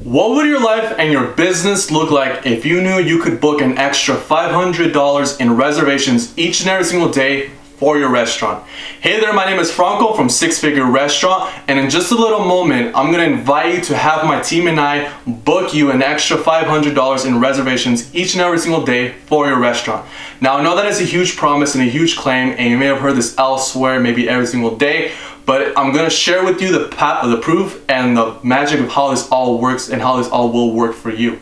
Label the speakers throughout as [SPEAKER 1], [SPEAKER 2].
[SPEAKER 1] What would your life and your business look like if you knew you could book an extra $500 in reservations each and every single day for your restaurant? Hey there, my name is Franco from Six Figure Restaurant, and in just a little moment, I'm gonna invite you to have my team and I book you an extra $500 in reservations each and every single day for your restaurant. Now, I know that is a huge promise and a huge claim, and you may have heard this elsewhere, maybe every single day, but I'm gonna share with you the proof and the magic of how this all works and how this all will work for you.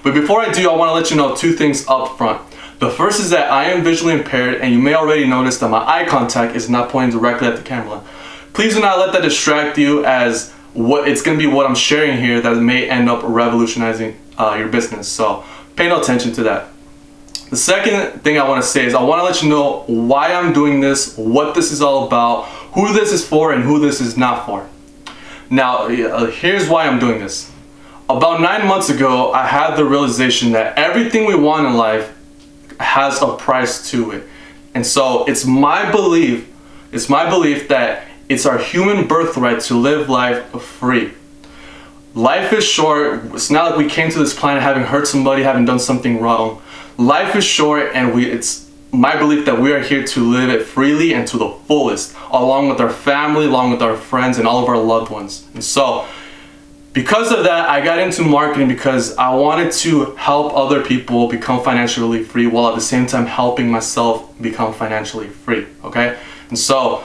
[SPEAKER 1] But before I do, I wanna let you know two things up front. The first is that I am visually impaired, and you may already notice that my eye contact is not pointing directly at the camera. Please do not let that distract you, as it's gonna be what I'm sharing here that may end up revolutionizing your business. So pay no attention to that. The second thing I wanna say is I wanna let you know why I'm doing this, what this is all about, who this is for, and who this is not for. Now, here's why I'm doing this. About 9 months ago, I had the realization that everything we want in life has a price to it. And so it's my belief that it's our human birthright to live life free. Life is short. It's not like we came to this planet having hurt somebody, having done something wrong. Life is short, and it's my belief that we are here to live it freely and to the fullest, along with our family, along with our friends, and all of our loved ones. And so, because of that, I got into marketing because I wanted to help other people become financially free while at the same time helping myself become financially free, okay? And so,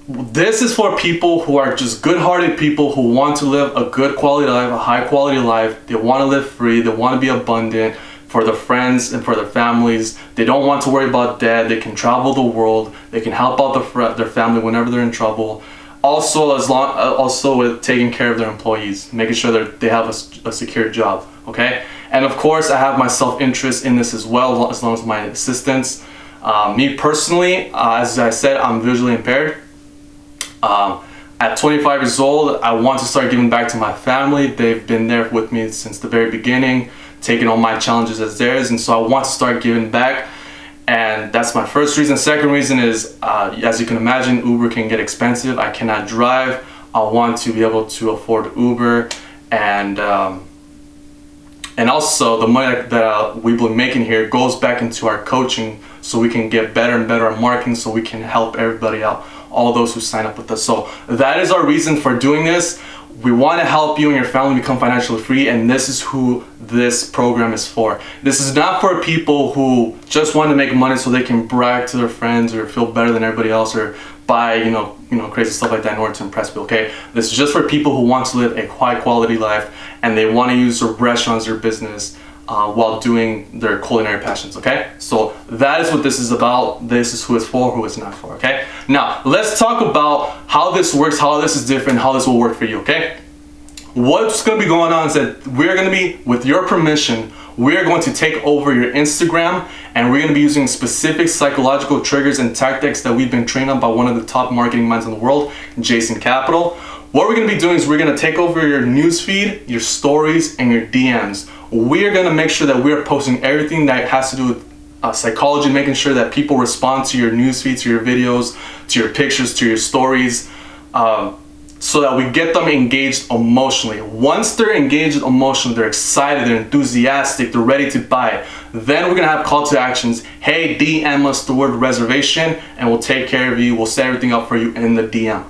[SPEAKER 1] this is for people who are just good-hearted people who want to live a good quality life, a high quality life. They want to live free, they want to be abundant for their friends and for their families. They don't want to worry about debt. They can travel the world. They can help out their family whenever they're in trouble. Also with taking care of their employees, making sure that they have a secure job, okay? And of course, I have my self-interest in this as well, as long as my assistants. Me personally, as I said, I'm visually impaired. At 25 years old, I want to start giving back to my family. They've been there with me since the very beginning, taking all my challenges as theirs, and so I want to start giving back. And that's my first reason. Second reason is, as you can imagine, Uber can get expensive. I cannot drive. I want to be able to afford Uber, and also the money that we've been making here goes back into our coaching, so we can get better and better at marketing, so we can help everybody out, all those who sign up with us. So that is our reason for doing this. We want to help you and your family become financially free, and this is who this program is for. This is not for people who just want to make money so they can brag to their friends or feel better than everybody else or buy, crazy stuff like that in order to impress people, okay? This is just for people who want to live a high quality life, and they want to use their restaurants, their business, while doing their culinary passions, okay? So that is what this is about. This is who it's for, who it's not for, okay? Now, let's talk about how this works, how this is different, how this will work for you, okay? What's gonna be going on is that we're gonna be, with your permission, we're going to take over your Instagram, and we're gonna be using specific psychological triggers and tactics that we've been trained on by one of the top marketing minds in the world, Jason Capital. What we're gonna be doing is we're gonna take over your newsfeed, your stories, and your DMs. We're gonna make sure that we're posting everything that has to do with psychology, making sure that people respond to your newsfeed, to your videos, to your pictures, to your stories, so that we get them engaged emotionally. Once they're engaged emotionally, they're excited, they're enthusiastic, they're ready to buy, then we're gonna have call to actions. Hey, DM us the word reservation, and we'll take care of you. We'll set everything up for you in the DM.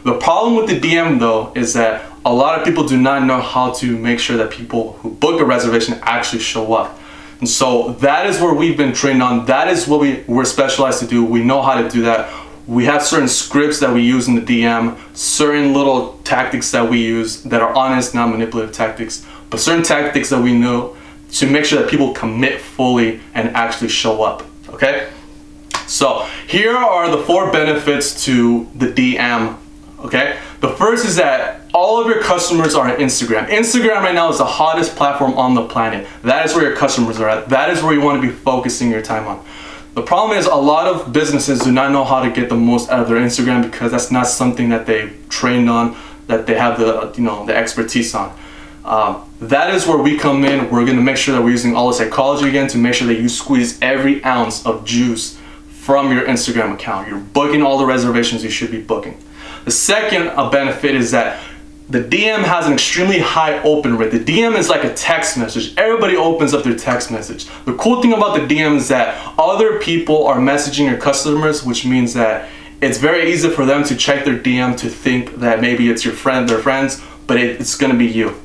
[SPEAKER 1] The problem with the DM, though, is that a lot of people do not know how to make sure that people who book a reservation actually show up. And so that is where we've been trained on. That is what we're specialized to do. We know how to do that. We have certain scripts that we use in the DM, certain little tactics that we use that are honest, not manipulative tactics, but certain tactics that we know to make sure that people commit fully and actually show up, okay? So here are the 4 benefits to the DM, okay? The first is that all of your customers are on Instagram. Instagram right now is the hottest platform on the planet. That is where your customers are at. That is where you want to be focusing your time on. The problem is a lot of businesses do not know how to get the most out of their Instagram because that's not something that they trained on, that they have the expertise on. That is where we come in. We're going to make sure that we're using all the psychology again to make sure that you squeeze every ounce of juice from your Instagram account. You're booking all the reservations you should be booking. The second benefit is that the DM has an extremely high open rate. The DM is like a text message. Everybody opens up their text message. The cool thing about the DM is that other people are messaging your customers, which means that it's very easy for them to check their DM to think that maybe it's your friend, their friends, but it's gonna be you.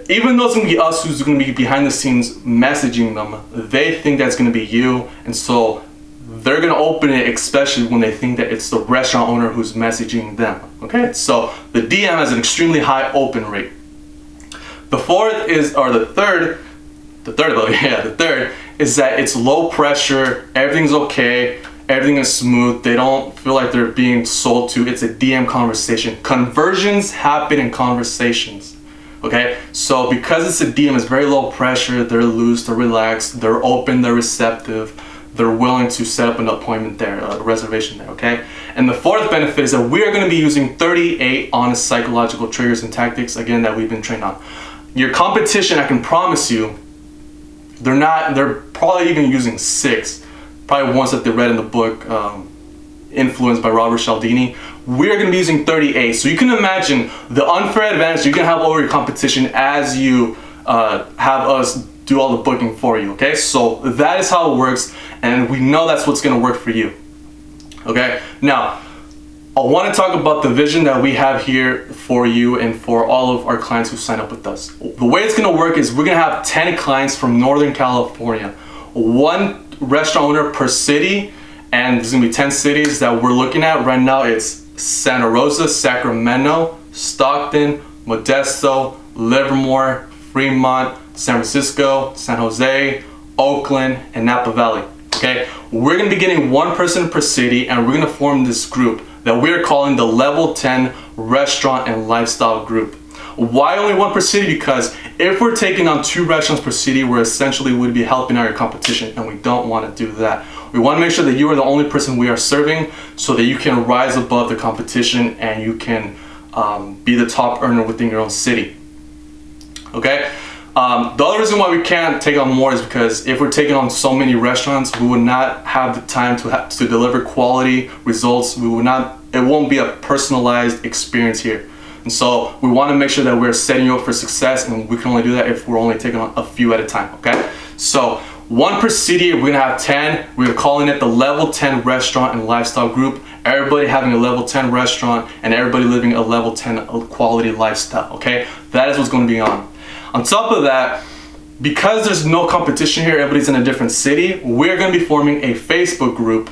[SPEAKER 1] Even though it's gonna be us who's gonna be behind the scenes messaging them, they think that's gonna be you, and so they're gonna open it, especially when they think that it's the restaurant owner who's messaging them. Okay, so the DM has an extremely high open rate. The third is that it's low pressure, everything's okay, everything is smooth, they don't feel like they're being sold to. It's a DM conversation. Conversions happen in conversations. Okay, so because it's a DM, it's very low pressure, they're loose, they're relaxed, they're open, they're receptive, they're willing to set up an appointment there, a reservation there, okay? And the fourth benefit is that we are gonna be using 38 honest psychological triggers and tactics, again, that we've been trained on. Your competition, I can promise you, they're probably even using 6, probably ones that they read in the book, Influenced by Robert Cialdini. We're gonna be using 38. So you can imagine the unfair advantage you're gonna have over your competition as you have us do all the booking for you, okay? So that is how it works, and we know that's what's gonna work for you, okay? Now, I wanna talk about the vision that we have here for you and for all of our clients who sign up with us. The way it's gonna work is we're gonna have 10 clients from Northern California, 1 restaurant owner per city, and there's gonna be 10 cities that we're looking at. Right now it's Santa Rosa, Sacramento, Stockton, Modesto, Livermore, Fremont, San Francisco, San Jose, Oakland, and Napa Valley, okay? We're gonna be getting 1 person per city, and we're gonna form this group that we're calling the Level 10 Restaurant and Lifestyle Group. Why only 1 per city? Because if we're taking on 2 restaurants per city, we're essentially would be helping out your competition, and we don't wanna do that. We wanna make sure that you are the only person we are serving so that you can rise above the competition and you can be the top earner within your own city, okay? The other reason why we can't take on more is because if we're taking on so many restaurants, we would not have the time to deliver quality results. It won't be a personalized experience here. And so we want to make sure that we're setting you up for success, and we can only do that if we're only taking on a few at a time, okay? So 1 per city, we're gonna have 10. We're calling it the Level 10 Restaurant and Lifestyle Group. Everybody having a Level 10 restaurant and everybody living a Level 10 quality lifestyle, okay? That is what's gonna be on. On top of that, because there's no competition here, everybody's in a different city, we're gonna be forming a Facebook group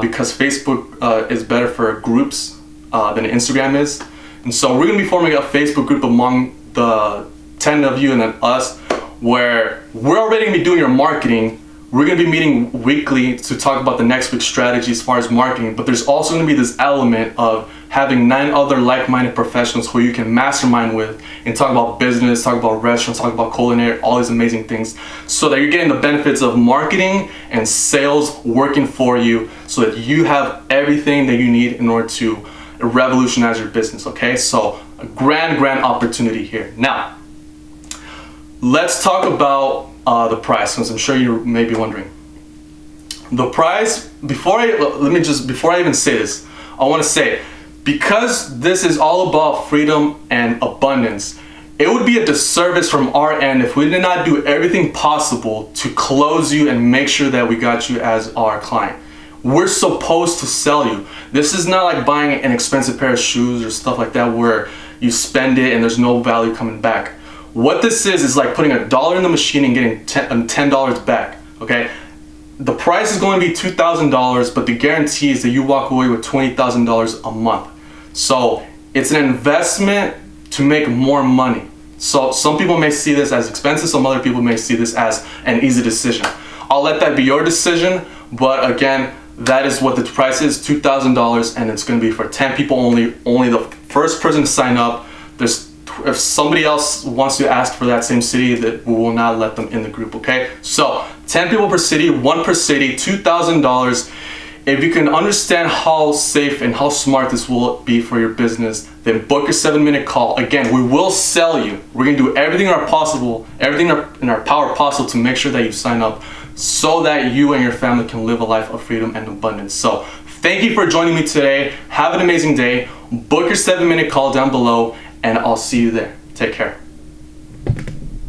[SPEAKER 1] because Facebook is better for groups than Instagram is. And so we're gonna be forming a Facebook group among the 10 of you and then us, where we're already gonna be doing your marketing. We're gonna be meeting weekly to talk about the next week's strategy as far as marketing, but there's also gonna be this element of having 9 other like-minded professionals who you can mastermind with and talk about business, talk about restaurants, talk about culinary, all these amazing things, so that you're getting the benefits of marketing and sales working for you so that you have everything that you need in order to revolutionize your business, okay? So a grand opportunity here. Now, let's talk about the price, because I'm sure you may be wondering. The price, before I even say this, I want to say, because this is all about freedom and abundance, it would be a disservice from our end if we did not do everything possible to close you and make sure that we got you as our client. We're supposed to sell you. This is not like buying an expensive pair of shoes or stuff like that where you spend it and there's no value coming back. What this is like putting $1 in the machine and getting $10 back, okay? The price is going to be $2,000, but the guarantee is that you walk away with $20,000 a month. So it's an investment to make more money. So some people may see this as expensive, some other people may see this as an easy decision. I'll let that be your decision, but again, that is what the price is, $2,000, and it's going to be for 10 people only. Only the first person to sign up. If somebody else wants to ask for that same city, that we will not let them in the group, okay? So 10 people per city, 1 per city, $2,000. If you can understand how safe and how smart this will be for your business, then book your 7-minute call. Again, we will sell you. We're gonna do everything in our power possible to make sure that you sign up so that you and your family can live a life of freedom and abundance. So thank you for joining me today. Have an amazing day. Book your 7-minute call down below, and I'll see you there. Take care.